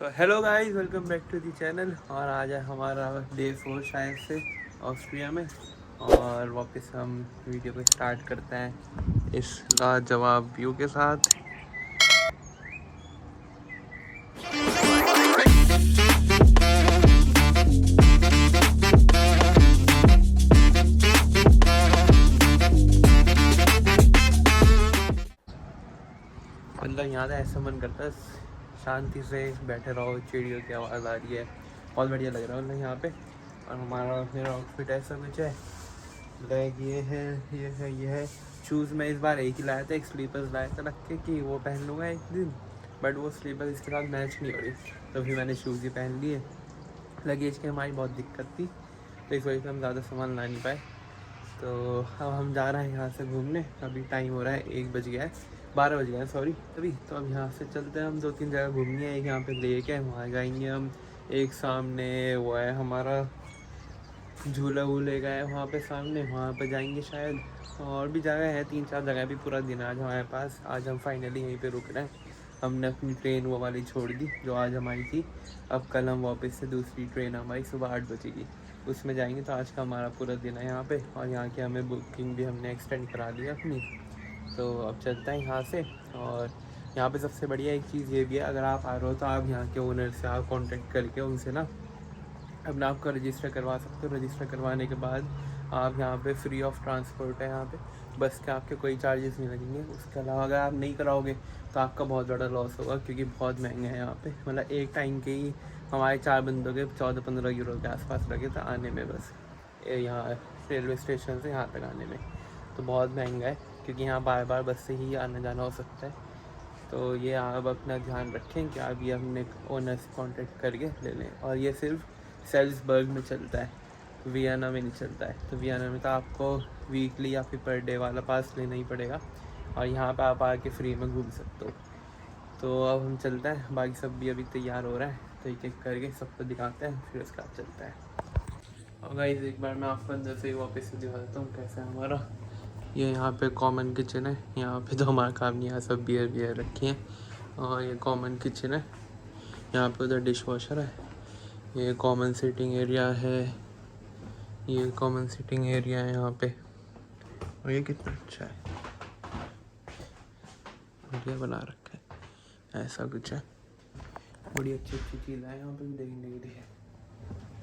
तो hello guys, welcome back to the channel. और आज है हमारा डे 4 शायद से ऑस्ट्रिया में। और वापस हम वीडियो को स्टार्ट करते हैं इस लाजवाब व्यू के साथ। मतलब यहाँ से ऐसा मन करता है शांति से बैठे रहो, चिड़ियों की आवाज़ आ रही है, बहुत बढ़िया लग रहा है मतलब यहाँ पे। और हमारा मेरा आउटफिट ऐसा कुछ है, लाइक ये है शूज़। मैं इस बार एक ही लाया था, एक स्लीपर्स लाया था रख के कि वो पहन लूँगा एक दिन, बट वो स्लीपर्स इसके साथ मैच नहीं हो रही, तो फिर मैंने शूज़ ही पहन लिए। लगेज की हमारी बहुत दिक्कत थी, तो इस वजह से हम ज़्यादा सामान ला नहीं पाए। तो अब हम जा रहे हैं यहाँ से घूमने। अभी टाइम हो रहा है 1 बज गया है, 12 बज गया है सॉरी अभी। तो अब यहाँ से चलते हैं, हम 2-3 जगह घूमनी है। एक यहाँ पे लेक है, वहाँ जाएंगे हम। एक सामने वो है हमारा झूला वूले का है वहाँ पे सामने, वहाँ पे जाएंगे शायद। और भी जगह है, 3-4 जगह भी। पूरा दिन आज हमारे पास। आज हम फाइनली यहीं पे रुक रहे हैं। हमने अपनी ट्रेन वो वाली छोड़ दी जो आज हमारी थी। अब कल हम वापस से दूसरी ट्रेन हमारी सुबह 8 बजेगी, उसमें जाएंगे। तो आज का हमारा पूरा दिन है यहाँ पे। और यहाँ की हमें बुकिंग भी हमने एक्सटेंड करा दी अपनी। तो अब चलते हैं यहाँ से। और यहाँ पे सबसे बढ़िया एक चीज़ ये भी है, अगर आप आ रहे हो तो आप यहाँ के ओनर से आप कॉन्टेक्ट करके उनसे ना अपना आपका रजिस्टर करवा सकते हो। रजिस्टर करवाने के बाद आप यहाँ पे फ्री ऑफ ट्रांसपोर्ट है यहाँ पे, बस के आपके कोई चार्जेस नहीं लगेंगे। उसके अलावा अगर आप नहीं कराओगे तो आपका बहुत ज़्यादा लॉस होगा, क्योंकि बहुत महंगा है यहाँ पे। मतलब एक टाइम के ही हमारे 4 बंदों के 14-15 यूरो के आसपास लगे थे आने में, बस यहाँ रेलवे स्टेशन से यहाँ तक आने में। तो बहुत महंगा है, क्योंकि यहाँ बार बार बस से ही आना जाना हो सकता है। तो ये आप अपना ध्यान रखें कि आप ये अपने ओनर से कॉन्टेक्ट करके ले लें। और ये सिर्फ सेल्सबर्ग में चलता है, वियना में नहीं चलता है। तो वियना में तो आपको वीकली या फिर पर डे वाला पास लेना ही पड़ेगा, और यहाँ पे आप आके फ्री में घूम सकते हो। तो अब हम चलते हैं, बाकी सब भी अभी तैयार हो रहा है, तो एक एक करके सबको दिखाते हैं, फिर उसके बाद चलता है। और गाइस एक बार मैं आपको अंदर से ही वापस से दिखा देता हूँ कैसा है हमारा। ये यहाँ पे कॉमन किचन है, यहाँ पे तो हमारा काम नहीं है, सब बियर रखी है। और ये कॉमन किचन है, यहाँ पे उधर डिश वॉशर है। ये कॉमन सिटिंग एरिया है, ये कॉमन सिटिंग एरिया है यहाँ पे। और ये कितना अच्छा है, बढ़िया बना रखा है, ऐसा कुछ है। बड़ी अच्छी अच्छी चीज़ें हैं यहाँ पे भी देखने के लिए।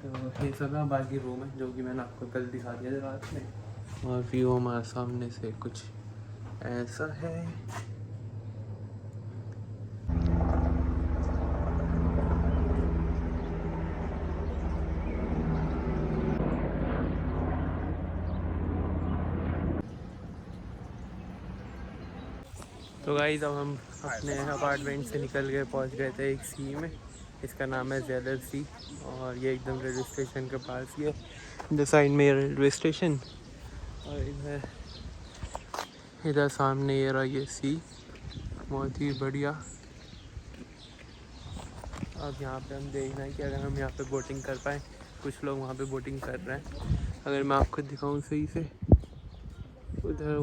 तो ये सब है, बाकी रूम है जो कि मैंने आपको कल दिखा दिया था रात में। और व्यू हमारे सामने से कुछ ऐसा है। तो गाइस अब हम अपने अपार्टमेंट से निकल के पहुंच गए थे एक सी में, इसका नाम है जेलर सी। और ये एकदम रेलवे स्टेशन के पास ही है, इधर साइड में रेलवे स्टेशन। और इधर सामने ये रहा ये सी, बहुत ही बढ़िया। अब यहाँ पे हम देखना है कि अगर हम यहाँ पे बोटिंग कर पाए। कुछ लोग वहाँ पे बोटिंग कर रहे हैं, अगर मैं आपको दिखाऊँ सही से, उधर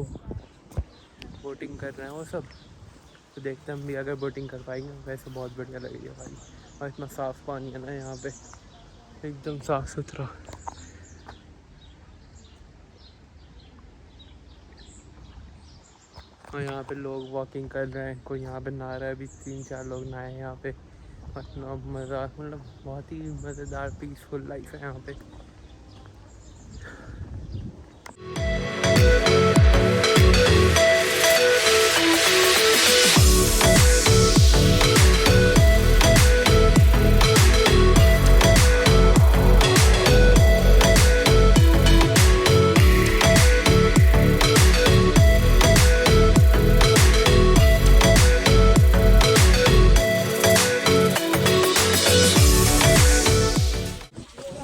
बोटिंग कर रहे हैं वो सब। तो देखते हैं हम भी अगर बोटिंग कर पाएंगे। वैसे बहुत बढ़िया लगेगा भाई, और इतना साफ़ पानी है ना यहाँ पे, एकदम साफ़ सुथरा। और यहाँ पे लोग वॉकिंग कर रहे हैं, कोई यहाँ पे नहा रहा है, अभी 3-4 लोग नहाए हैं यहाँ पे। इतना मज़ा, मतलब बहुत ही मज़ेदार पीसफुल लाइफ है यहाँ पे।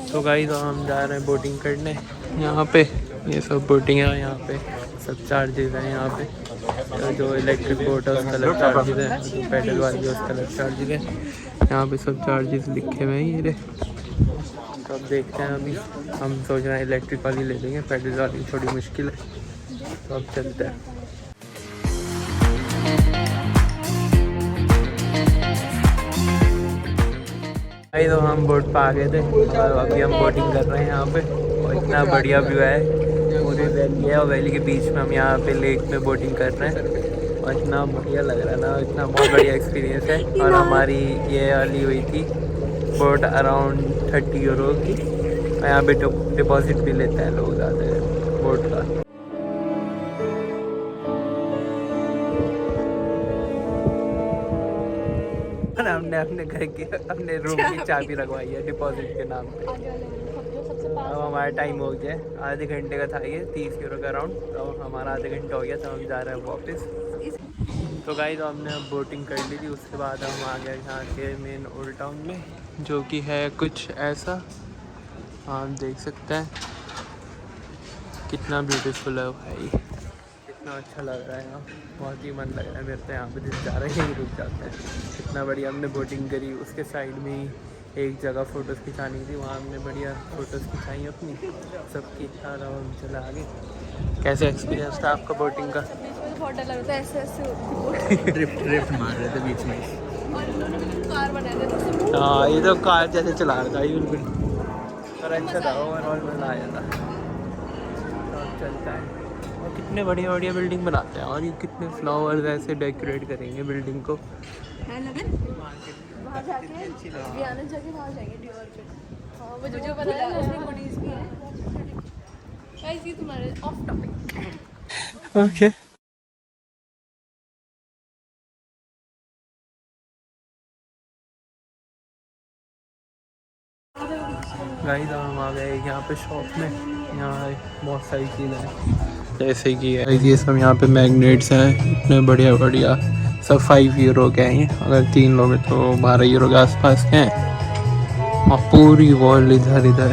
तो गाइस हम जा रहे हैं बोटिंग करने यहाँ पे। ये सब बोटिंग है यहाँ पे, सब चार्जेस हैं यहाँ पे। तो जो इलेक्ट्रिक बोट है उसका अलग चार्जेस है, जो पैडल वाली है उसका अलग चार्जेस है। यहाँ पे सब चार्जेस लिखे हुए हैं ये। तो अब देखते हैं, अभी हम सोच रहे हैं इलेक्ट्रिक वाली ले लेंगे, पैडल वाली थोड़ी मुश्किल है। तो अब चलते हैं। भाई तो हम बोट पर आ गए थे और अभी हम बोटिंग कर रहे हैं यहाँ पे। और इतना बढ़िया व्यू है, पूरी वैली है और वैली के बीच में हम यहाँ पे लेक में बोटिंग कर रहे हैं। और इतना बढ़िया लग रहा है ना, इतना बहुत बढ़िया एक्सपीरियंस है। और हमारी ये वाली हुई थी बोट अराउंड 30 यूरो की। और यहाँ पे डिपॉजिट भी लेते हैं लोग ज़्यादा बोट का। हमने अपने घर की अपने रूम की चाबी रखवाई है डिपॉजिट के नाम पे। अब हमारा टाइम हो गया है, आधे घंटे का था ये 30 यूरो का राउंड। तो हमारा आधे घंटा हो गया, तो हम जा रहे हैं वापस। तो गाइस तो हमने अब बोटिंग कर ली थी, उसके बाद हम आ गए यहाँ के मेन ओल्ड टाउन में, जो कि है कुछ ऐसा। आप देख सकते हैं कितना ब्यूटीफुल है भाई, कितना अच्छा लग रहा है यहाँ। बहुत ही मन लग रहा है मेरे तो यहाँ पे, जिस जा रहे हैं रुक जाते हैं। इतना बढ़िया हमने बोटिंग करी। उसके साइड में ही एक जगह फ़ोटोज़ खिंचानी थी, वहाँ हमने बढ़िया फ़ोटोज़ खिंचाई अपनी सबकी। और हम चला आगे। कैसे एक्सपीरियंस था आपका बोटिंग का? बहुत डर लग रहा था, ऐसे ड्रिफ्ट मार रहे थे बीच में। और इन्होंने बिल्कुल कार बनाया था। हाँ, ये तो कार जैसे चला रहा था ये बिल्कुल। पर अच्छा था, ओवरऑल मज़ा आया था। तो चलता है। और कितने बढ़िया बढ़िया बिल्डिंग बनाते हैं, और ये कितने फ्लावर्स ऐसे डेकोरेट करेंगे बिल्डिंग को। वहाँ जाके वियाना जाके वहाँ जाएंगे डियोर पे। हाँ वो जो बनाया है उसमें गुडीज भी है। गाइस ये तुम्हारे ऑफ टॉपिक। ओके गाइस हम आ गए यहाँ पे शॉप में। यहाँ बहुत सारी चीज़ें हैं, जैसे कि ये सब यहाँ पे मैग्नेट्स हैं इतने बढ़िया बढ़िया। सब 5 यूरो के हैं ये, अगर 3 लोग हैं तो 12 यूरो के आसपास के हैं। और पूरी वॉल इधर इधर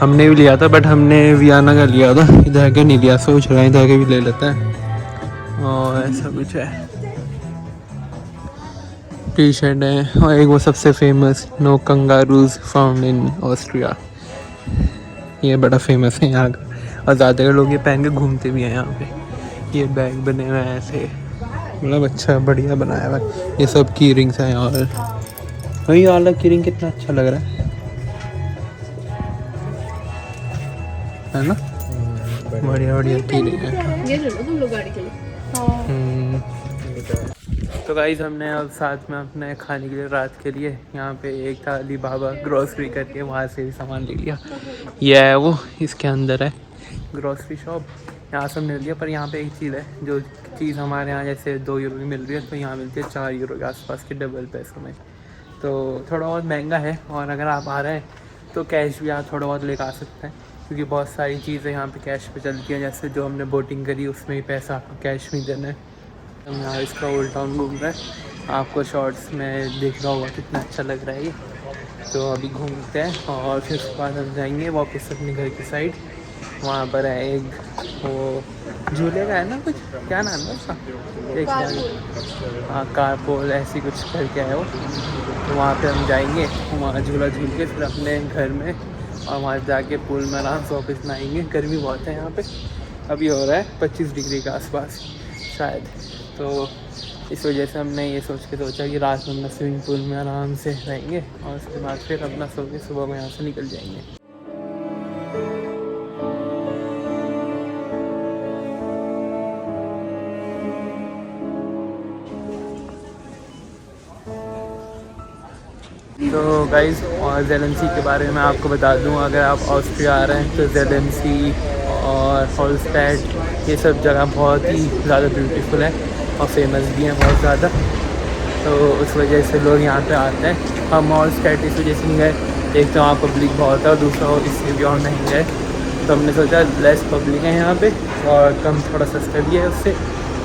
हमने भी लिया था, बट हमने वियाना का लिया था, इधर के नहीं लिया। सोच रहे हैं इधर के भी ले लेते हैं। और ऐसा कुछ है, टी शर्ट है। और एक वो सबसे famous no kangaroos found in Austria, ये बड़ा फेमस है यहाँ का। और ज़्यादातर लोग ये पहन के घूमते भी हैं यहाँ पे। ये बैग बने हुए हैं ऐसे, मतलब अच्छा बढ़िया बनाया हुआ है। ये सब की रिंग्स हैं। और वही वाला की रिंग कितना अच्छा लग रहा है ना, बढ़िया बढ़िया की रिंग है। ये ले लो तुम लोग गाड़ी के लिए। तो गाइस हमने अब साथ में अपने खाने के लिए रात के लिए यहाँ पे एक था अली बाबा ग्रोसरी करके, वहाँ से भी सामान ले लिया। ये है वो, इसके अंदर है ग्रोसरी शॉप, यहाँ से हमने लिया। पर यहाँ पे एक चीज़ है, जो चीज़ हमारे यहाँ जैसे 2 यूरो की मिल रही है, तो यहाँ मिलती है 4 यूरो के आसपास के, डबल पैसों में। तो थोड़ा बहुत महंगा है। और अगर आप आ रहे हैं तो कैश भी आप थोड़ा बहुत लेकर आ सकते हैं, क्योंकि बहुत सारी चीज़ें यहाँ पे कैश पे चलती हैं। जैसे जो हमने बोटिंग करी उसमें ही पैसा आपको कैश में देना है। हम यहाँ इसका ओल्ड टाउन घूम रहे हैं, आपको शॉर्ट्स में देख रहा होगा कितना अच्छा लग रहा है ये। तो अभी घूमते हैं और फिर उसके बाद हम जाएंगे वापस अपने घर की साइड। वहाँ पर है एक वो झूले का है ना, कुछ क्या नाम है उसका, एक हाँ कारपोल ऐसी कुछ करके है वो। तो वहाँ पे हम जाएंगे, वहाँ झूला झूल के फिर अपने घर में, और वहाँ जाके पूल में आराम से वापस नहाएंगे। गर्मी बहुत है यहाँ पे, अभी हो रहा है 25 डिग्री के आसपास शायद। तो इस वजह से हमने ये सोच के सोचा कि रात में अपना स्विमिंग पूल में आराम से रहेंगे, और उसके बाद फिर अपना सो के सुबह में यहाँ से निकल जाएंगे। तो गाइस और जेलेंसी के बारे में आपको बता दूं, अगर आप ऑस्ट्रिया आ रहे हैं तो जेलेंसी और हॉलस्टैड ये सब जगह बहुत ही ज़्यादा ब्यूटीफुल है और फेमस भी हैं बहुत ज़्यादा। तो उस वजह से लोग यहाँ पे आते हैं। हम हॉलस्टैड इस वजह से नहीं गए, एक तो वहाँ पब्लिक बहुत है और दूसरा इसलिए भी और नहीं गए। तो हमने सोचा लेस पब्लिक है यहाँ पे और कम थोड़ा सस्ता भी है उससे,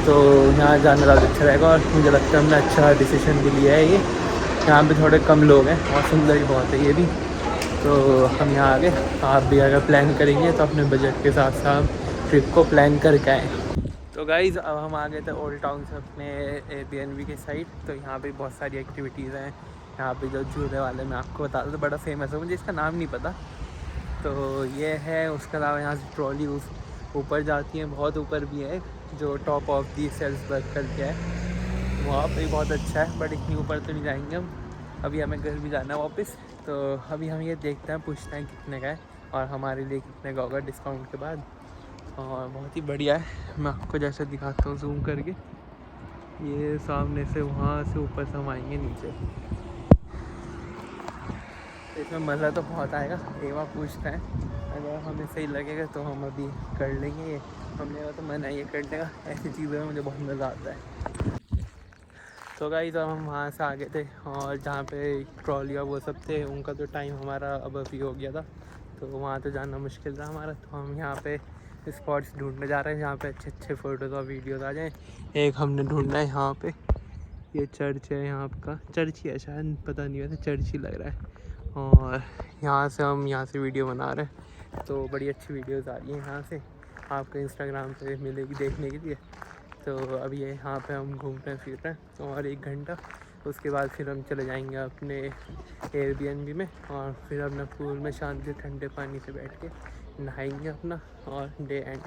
तो यहाँ जाना ज़्यादा अच्छा रहेगा। और मुझे लगता है हमने अच्छा डिसीजन भी लिया है ये। यहाँ पे थोड़े कम लोग हैं और सुंदर भी बहुत है ये भी, तो हम यहाँ आ गए। आप भी अगर प्लान करेंगे तो अपने बजट के साथ साथ ट्रिप को प्लान करके आएँ। तो गाइज़ अब हम आ गए थे ओल्ड टाउन से अपने एयरबीएनबी के साइड। तो यहाँ पे बहुत सारी एक्टिविटीज़ हैं। यहाँ पे जो झूले वाले मैं आपको बता दूँ, बड़ा फेमस है, मुझे इसका नाम नहीं पता। तो ये है, उसके अलावा यहाँ से ट्रॉली उस ऊपर जाती है, बहुत ऊपर भी है, जो टॉप ऑफ दी सेल्सबर्ग करके है, वहाँ पे बहुत अच्छा है। बट इतनी ऊपर तो नहीं जाएंगे हम, अभी हमें घर भी जाना है वापस, तो अभी हम ये देखते हैं, पूछते हैं कितने का है और हमारे लिए कितने का होगा डिस्काउंट के बाद। और बहुत ही बढ़िया है, मैं आपको जैसे दिखाता हूँ जूम करके। ये सामने से वहाँ से ऊपर से हम आएंगे नीचे, इसमें मज़ा तो बहुत आएगा। एक बार पूछते हैं, अगर हमें सही लगेगा तो हम अभी कर लेंगे ये। हमने तो मन है ये करने का, ऐसी चीज़ों में मुझे बहुत मज़ा आता है। तो गाइस तो हम वहाँ से आ गए थे और जहाँ पे ट्रॉलियाँ वो सब थे उनका तो टाइम हमारा अब अभी हो गया था, तो वहाँ तो जाना मुश्किल था हमारा। तो हम यहाँ पे स्पॉट्स ढूंढने जा रहे हैं जहाँ पे अच्छे अच्छे फ़ोटोज़ और वीडियोज़ आ जाएँ। एक हमने ढूंढना है यहाँ पे, ये चर्च है यहाँ का, चर्च ही है शायद, पता नहीं, वैसे चर्च ही लग रहा है। और यहाँ से हम यहाँ से वीडियो बना रहे हैं, तो बड़ी अच्छी वीडियोज़ आ रही हैं यहाँ से, आपको इंस्टाग्राम पे मिलेगी देखने के लिए। तो अभी यहाँ पे हम घूम रहे हैं फिर रहे हैं और 1 घंटा, उसके बाद फिर हम चले जाएंगे अपने एयरबीएनबी में और फिर अपना पूल में शांति ठंडे पानी से बैठ के नहाएंगे अपना और डे एंड।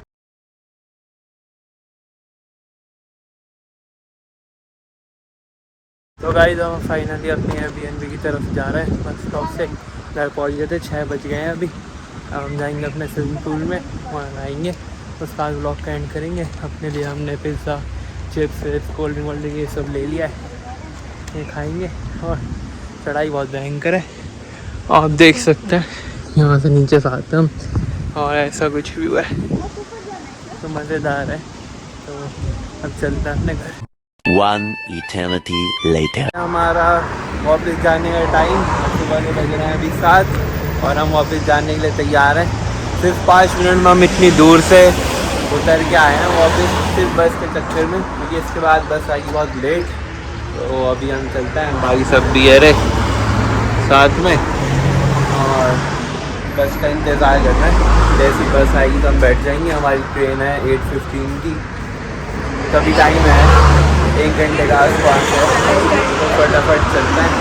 तो गाइस हम फाइनली अपनी एयरबीएनबी की तरफ जा रहे हैं, बस स्टॉप से घर पहुँच गए थे, 6 बज गए हैं अभी। अब हम जाएंगे अपने स्विमिंग पूल में, वहाँ नहाएंगे, उसका ब्लॉग का एंड करेंगे। अपने लिए हमने पिज़्ज़ा, चिप्स, कोल्ड ड्रिंक वोल्ड ड्रिंक ये सब ले लिया है, ये खाएंगे। और चढ़ाई बहुत भयंकर है, आप देख सकते हैं, यहाँ से नीचे से आते हैं हम और ऐसा कुछ व्यू है, तो मज़ेदार है। तो अब चलते हैं अपने घर। One eternity later. हमारा वापस जाने का टाइम सुबह के बज रहे हैं अभी 7 और हम वापस जाने के लिए तैयार हैं। सिर्फ 5 मिनट में हम इतनी दूर से उतर के आए हैं वापस, सिर्फ बस के चक्कर में, क्योंकि इसके बाद बस आएगी बहुत लेट। तो अभी हम चलते हैं, बाकी सब भी है साथ में और बस का इंतज़ार करना है। जैसी बस आएगी तो हम बैठ जाएंगे। हमारी ट्रेन है 8:15 की, तभी टाइम है 1 घंटे का आसपास है, तो फटाफट चलते हैं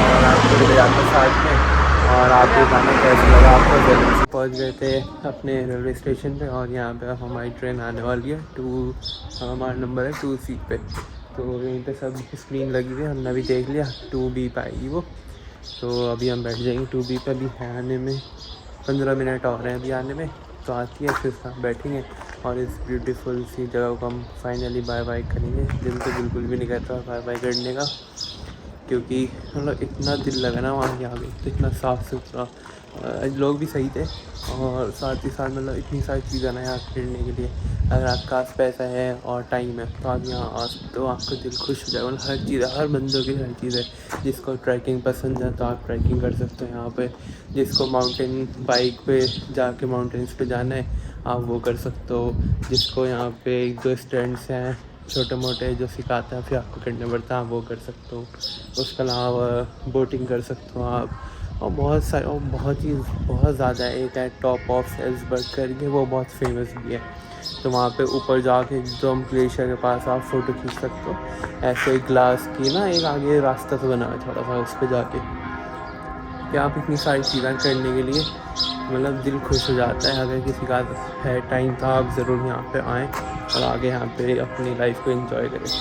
और आपको ले जाते हैं साथ में। और आपको खाना कैसा लगा, आपको जल्दी से पहुँच गए थे अपने रेलवे स्टेशन पे और यहाँ पे अब हमारी ट्रेन आने वाली है। हमारा नंबर है 2C पे, तो यहीं पे सब स्क्रीन लगी हुई है, हमने अभी देख लिया 2B पे आएगी वो। तो अभी हम बैठ जाएंगे 2B पे, अभी है आने में 15 मिनट और हैं अभी आने में, तो आती है फिर हम बैठेंगे और इस ब्यूटीफुल सी जगह को हम फाइनली बाय बाय करेंगे। दिल तो बिल्कुल भी नहीं करता बाय बाय करने का, क्योंकि मतलब इतना दिल लगा ना वहाँ यहाँ पे, तो इतना साफ़ सुथरा, लोग भी सही थे और साथ ही साथ मतलब इतनी सारी चीज़ें ना यहाँ फिरने के लिए। अगर आपके पास पैसा है और टाइम है तो आप यहाँ आ सकते हो, आपका दिल खुश हो जाएगा। मतलब हर चीज़, हर बंदों की हर चीज़ है। जिसको ट्रैकिंग पसंद है तो आप ट्रैकिंग कर सकते हो यहाँ पे, जिसको माउंटेन बाइक पे जाके माउंटेन्स पे जाना है आप वो कर सकते हो, जिसको यहाँ पे 1-2 स्टैंड्स हैं छोटे मोटे जो सिखाते हैं फिर आपको करना पड़ता है आप वो कर सकते हो। उसके अलावा बोटिंग कर सकते हो आप, और बहुत सारे और बहुत ज़्यादा है। एक है टॉप ऑफ सेल्सबर्ग करके, वो बहुत फेमस भी है, तो वहाँ पे ऊपर जाके एकदम ग्लेशियर के पास आप फ़ोटो खींच सकते हो। ऐसे ग्लास की ना एक आगे रास्ता तो बना है थोड़ा सा, उस पर जाके कि आप इतनी सारी चीज़ें करने के लिए मतलब दिल खुश हो जाता है। अगर किसी का है टाइम तो आप ज़रूर यहाँ पे आएँ और आगे यहाँ पे अपनी लाइफ को एंजॉय करें।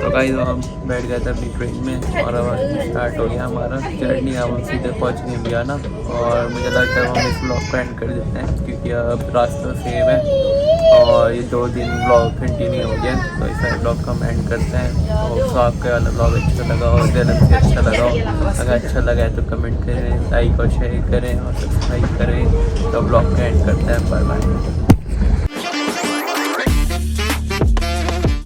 तो गाइस हम बैठ गए थे अपनी ट्रेन में और अब स्टार्ट हो गया हमारा जर्नी। अब हम सीधे पहुँच गए बियाना और मुझे लगता है हम इस ब्लॉग को एंड कर देते हैं, क्योंकि अब रास्ता सेम है और ये 2 दिन ब्लॉग कंटिन्यू हो गया, तो इस ब्लॉग का हम एंड करते हैं। तो आपका वाला ब्लॉग अच्छा लगा और जन्म से अच्छा लगा हो, अगर अच्छा लगा है तो कमेंट करें, लाइक और शेयर करें और सब्सक्राइब करें। तो ब्लॉग का एंड करते हैं, बाय बाय।